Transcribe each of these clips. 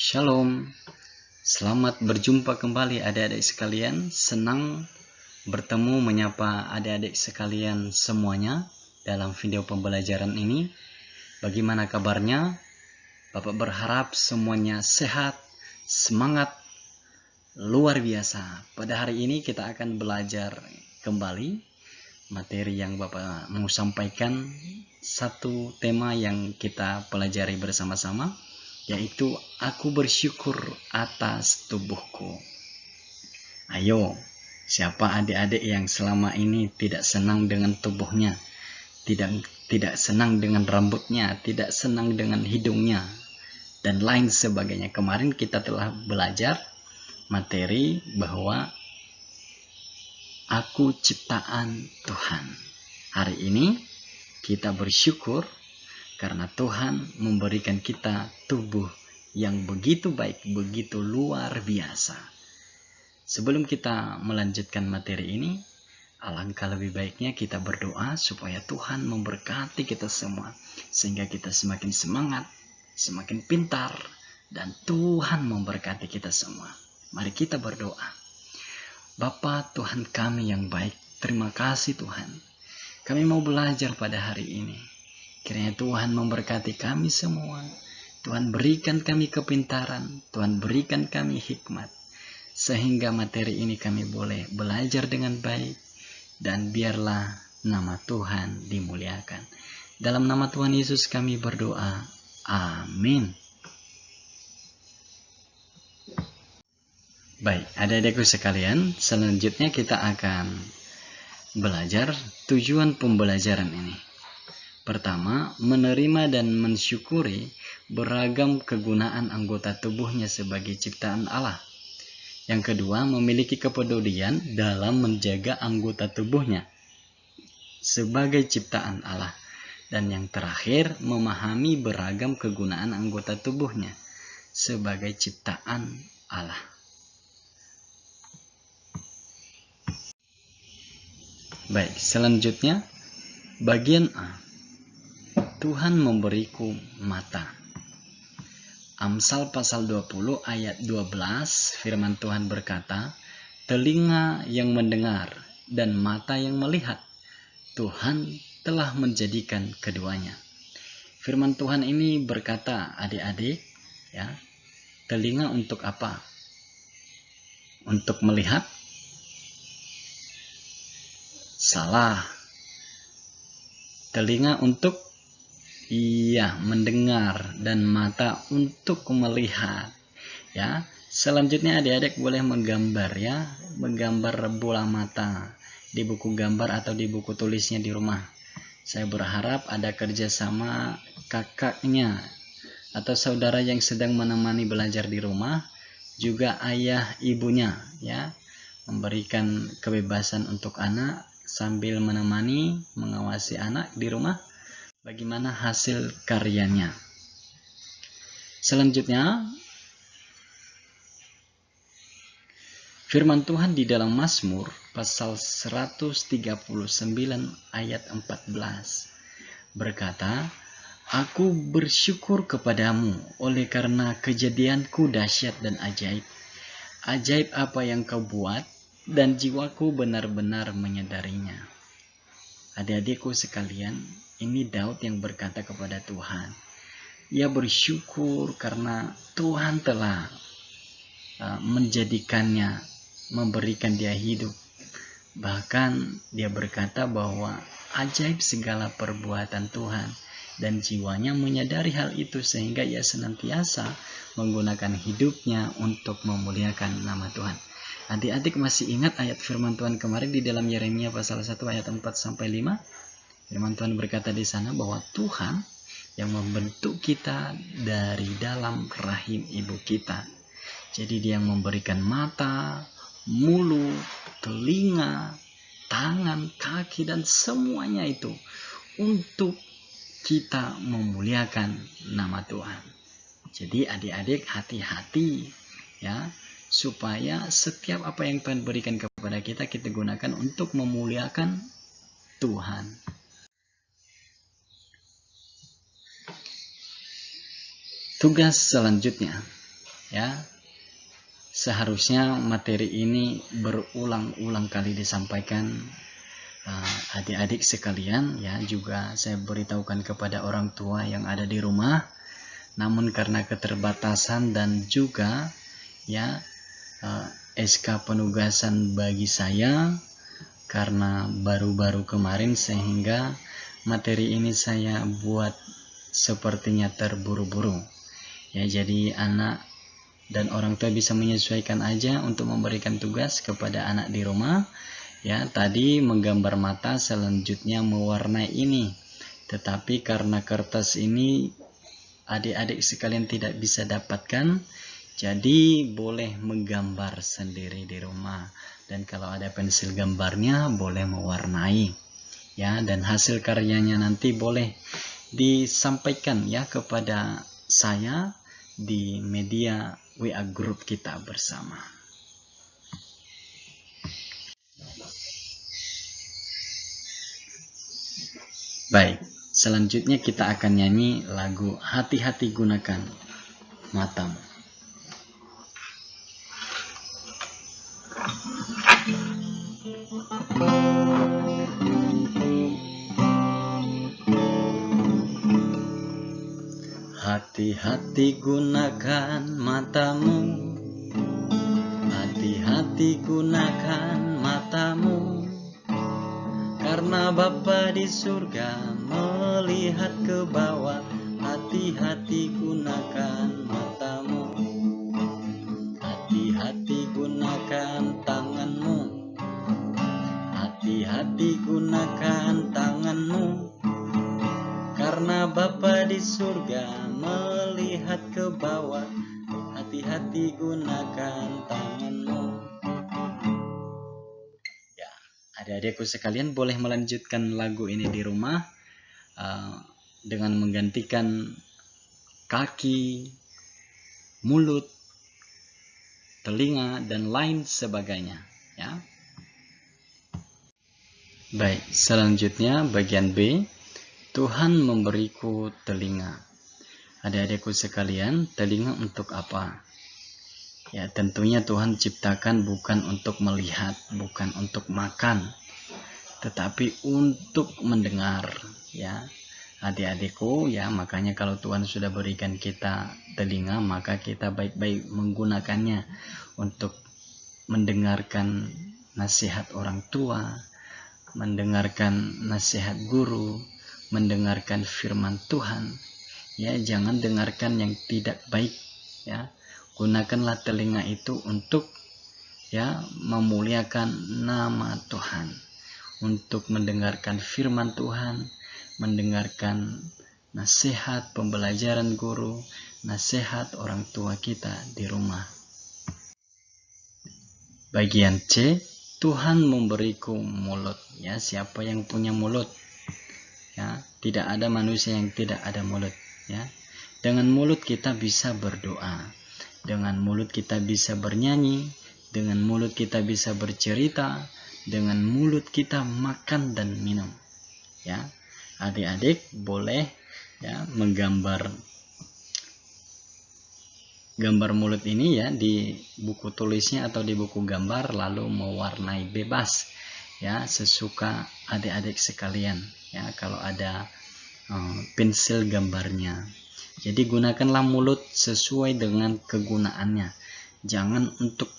Shalom, selamat berjumpa kembali adik-adik sekalian. Senang bertemu menyapa adik-adik sekalian semuanya dalam video pembelajaran ini. Bagaimana kabarnya? Bapak berharap semuanya sehat, semangat, luar biasa. Pada hari ini kita akan belajar kembali materi yang Bapak mau sampaikan. Satu tema yang kita pelajari bersama-sama, yaitu aku bersyukur atas tubuhku. Ayo, siapa adik-adik yang selama ini tidak senang dengan tubuhnya, tidak senang dengan rambutnya, tidak senang dengan hidungnya, dan lain sebagainya. Kemarin kita telah belajar materi bahwa aku ciptaan Tuhan. Hari ini kita bersyukur karena Tuhan memberikan kita tubuh yang begitu baik, begitu luar biasa. Sebelum kita melanjutkan materi ini, alangkah lebih baiknya kita berdoa supaya Tuhan memberkati kita semua, sehingga kita semakin semangat, semakin pintar, dan Tuhan memberkati kita semua. Mari kita berdoa. Bapa Tuhan kami yang baik, terima kasih Tuhan. Kami mau belajar pada hari ini. Kiranya Tuhan memberkati kami semua. Tuhan berikan kami kepintaran. Tuhan berikan kami hikmat. Sehingga materi ini kami boleh belajar dengan baik. Dan biarlah nama Tuhan dimuliakan. Dalam nama Tuhan Yesus kami berdoa. Amin. Baik, adik-adikku sekalian. Selanjutnya kita akan belajar tujuan pembelajaran ini. Pertama, menerima dan mensyukuri beragam kegunaan anggota tubuhnya sebagai ciptaan Allah. Yang kedua, memiliki kepedulian dalam menjaga anggota tubuhnya sebagai ciptaan Allah. Dan yang terakhir, memahami beragam kegunaan anggota tubuhnya sebagai ciptaan Allah. Baik, selanjutnya bagian A. Tuhan memberiku mata. Amsal pasal 20 ayat 12, firman Tuhan berkata, telinga yang mendengar dan mata yang melihat, Tuhan telah menjadikan keduanya. Firman Tuhan ini berkata, adik-adik, ya, telinga untuk apa? Untuk melihat? Salah. Telinga untuk mendengar, dan mata untuk melihat. Ya, selanjutnya adik-adik boleh menggambar, ya, menggambar bola mata di buku gambar atau di buku tulisnya di rumah. Saya berharap ada kerjasama kakaknya atau saudara yang sedang menemani belajar di rumah, juga ayah ibunya, ya, memberikan kebebasan untuk anak sambil menemani, mengawasi anak di rumah. Bagaimana hasil karyanya. Selanjutnya, firman Tuhan di dalam Mazmur pasal 139 ayat 14 berkata, aku bersyukur kepadamu oleh karena kejadianku dahsyat dan ajaib. Ajaib apa yang kau buat, dan jiwaku benar-benar menyadarinya. Adik-adikku sekalian, ini Daud yang berkata kepada Tuhan. Ia bersyukur karena Tuhan telah menjadikannya, memberikan dia hidup. Bahkan dia berkata bahwa ajaib segala perbuatan Tuhan, dan jiwanya menyadari hal itu sehingga ia senantiasa menggunakan hidupnya untuk memuliakan nama Tuhan. Adik-adik masih ingat ayat firman Tuhan kemarin di dalam Yeremia pasal 1 ayat 4-5? Firman Tuhan berkata di sana bahwa Tuhan yang membentuk kita dari dalam rahim ibu kita. Jadi dia yang memberikan mata, mulut, telinga, tangan, kaki, dan semuanya itu untuk kita memuliakan nama Tuhan. Jadi adik-adik hati-hati, ya, supaya setiap apa yang Tuhan berikan kepada kita, kita gunakan untuk memuliakan Tuhan. Tugas selanjutnya, ya. Seharusnya materi ini berulang-ulang kali disampaikan adik-adik sekalian, ya. Juga saya beritahukan kepada orang tua yang ada di rumah, namun karena keterbatasan dan juga ya SK penugasan bagi saya karena baru-baru kemarin, sehingga materi ini saya buat sepertinya terburu-buru, ya. Jadi anak dan orang tua bisa menyesuaikan aja untuk memberikan tugas kepada anak di rumah, ya. Tadi menggambar mata, selanjutnya mewarnai ini. Tetapi karena kertas ini adik-adik sekalian tidak bisa dapatkan, jadi boleh menggambar sendiri di rumah. Dan kalau ada pensil gambarnya boleh mewarnai, ya. Dan hasil karyanya nanti boleh disampaikan ya kepada saya di media WA grup kita bersama. Baik, selanjutnya kita akan nyanyi lagu Hati-hati Gunakan Matamu. Hati-hati gunakan matamu, hati-hati gunakan matamu, karena Bapa di surga melihat ke bawah. Hati-hati gunakan matamu, hati-hati gunakan tanganmu, hati-hati gunakan tanganmu, karena Bapa di surga melihat ke bawah. Hati-hati gunakan tanganmu. Ya, adik-adikku sekalian boleh melanjutkan lagu ini di rumah dengan menggantikan kaki, mulut, telinga, dan lain sebagainya, ya. Baik, selanjutnya bagian B. Tuhan memberiku telinga. Adik-adikku sekalian, telinga untuk apa? Ya, tentunya Tuhan ciptakan bukan untuk melihat, bukan untuk makan, tetapi untuk mendengar, ya. Adik-adikku, ya, makanya kalau Tuhan sudah berikan kita telinga, maka kita baik-baik menggunakannya untuk mendengarkan nasihat orang tua, mendengarkan nasihat guru, mendengarkan firman Tuhan, ya. Jangan dengarkan yang tidak baik, ya. Gunakanlah telinga itu untuk ya memuliakan nama Tuhan, untuk mendengarkan firman Tuhan, mendengarkan nasihat pembelajaran guru, nasihat orang tua kita di rumah. Bagian C, Tuhan memberiku mulut, ya. Siapa yang punya mulut? Ya, tidak ada manusia yang tidak ada mulut, ya. Dengan mulut kita bisa berdoa, dengan mulut kita bisa bernyanyi, dengan mulut kita bisa bercerita, dengan mulut kita makan dan minum, ya. Adik-adik boleh ya menggambar gambar mulut ini ya di buku tulisnya atau di buku gambar, lalu mewarnai bebas, ya, sesuka adik-adik sekalian, ya. Kalau ada pensil gambarnya, jadi gunakanlah mulut sesuai dengan kegunaannya. Jangan untuk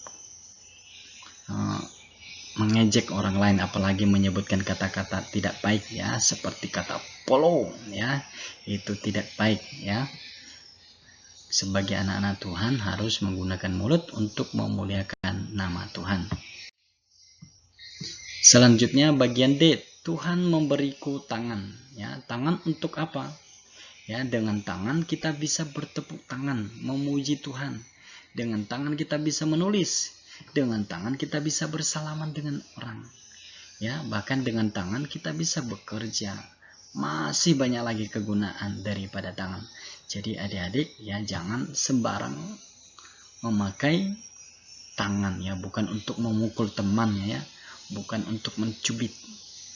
mengejek orang lain, apalagi menyebutkan kata-kata tidak baik, ya, seperti kata polo, ya. Itu tidak baik, ya. Sebagai anak-anak Tuhan harus menggunakan mulut untuk memuliakan nama Tuhan. Selanjutnya bagian D, Tuhan memberiku tangan, ya. Tangan untuk apa? Ya, dengan tangan kita bisa bertepuk tangan memuji Tuhan. Dengan tangan kita bisa menulis. Dengan tangan kita bisa bersalaman dengan orang. Ya, bahkan dengan tangan kita bisa bekerja. Masih banyak lagi kegunaan daripada tangan. Jadi adik-adik ya jangan sembarang memakai tangan, ya, bukan untuk memukul teman, ya, bukan untuk mencubit,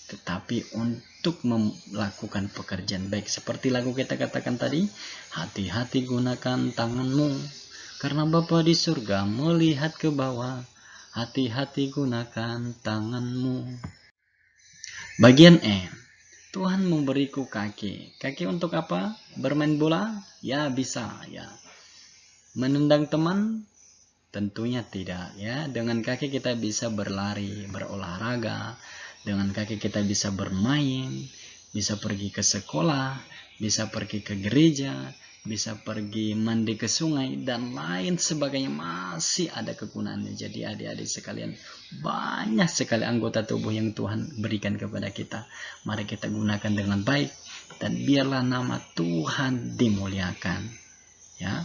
tetapi untuk melakukan pekerjaan baik. Seperti lagu kita katakan tadi, hati-hati gunakan tanganmu, Karena Bapa di surga melihat ke bawah, hati-hati gunakan tanganmu. Bagian E, Tuhan memberiku kaki. Kaki untuk apa? Bermain bola? Ya bisa ya. Menendang teman? Tentunya tidak ya. Dengan kaki kita bisa berlari, berolahraga. Dengan kaki kita bisa bermain, bisa pergi ke sekolah, bisa pergi ke gereja, bisa pergi mandi ke sungai, dan lain sebagainya. Masih ada kegunaannya. Jadi adik-adik sekalian, banyak sekali anggota tubuh yang Tuhan berikan kepada kita. Mari kita gunakan dengan baik, dan biarlah nama Tuhan dimuliakan ya.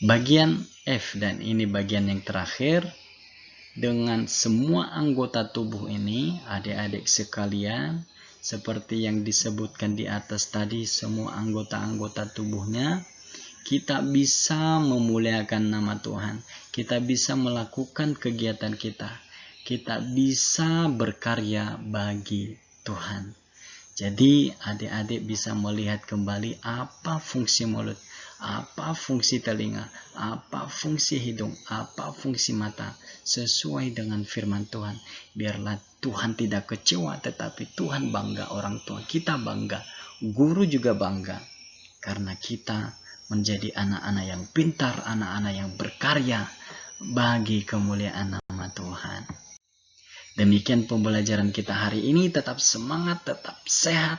Bagian F, dan ini bagian yang terakhir. Dengan semua anggota tubuh ini, adik-adik sekalian, seperti yang disebutkan di atas tadi, semua anggota-anggota tubuhnya, kita bisa memuliakan nama Tuhan. Kita bisa melakukan kegiatan kita. Kita bisa berkarya bagi Tuhan. Jadi adik-adik bisa melihat kembali apa fungsi mulut, apa fungsi telinga, apa fungsi hidung, apa fungsi mata, sesuai dengan firman Tuhan. Biarlah Tuhan tidak kecewa, tetapi Tuhan bangga, orang tua kita bangga, guru juga bangga, karena kita menjadi anak-anak yang pintar, anak-anak yang berkarya bagi kemuliaan nama Tuhan. Demikian pembelajaran kita hari ini. Tetap semangat, tetap sehat,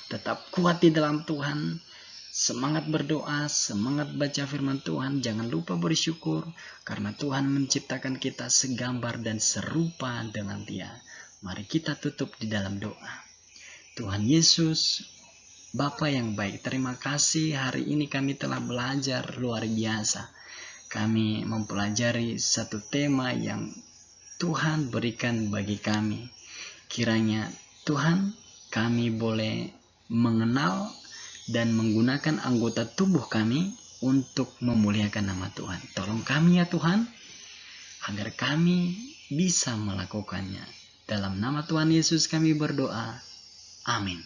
tetap kuat di dalam Tuhan. Semangat berdoa, semangat baca firman Tuhan. Jangan lupa bersyukur karena Tuhan menciptakan kita segambar dan serupa dengan Dia. Mari kita tutup di dalam doa. Tuhan Yesus, Bapa yang baik, terima kasih hari ini kami telah belajar luar biasa. Kami mempelajari satu tema yang Tuhan berikan bagi kami. Kiranya Tuhan, kami boleh mengenal dan menggunakan anggota tubuh kami untuk memuliakan nama Tuhan. Tolong kami ya Tuhan, agar kami bisa melakukannya. Dalam nama Tuhan Yesus kami berdoa. Amin.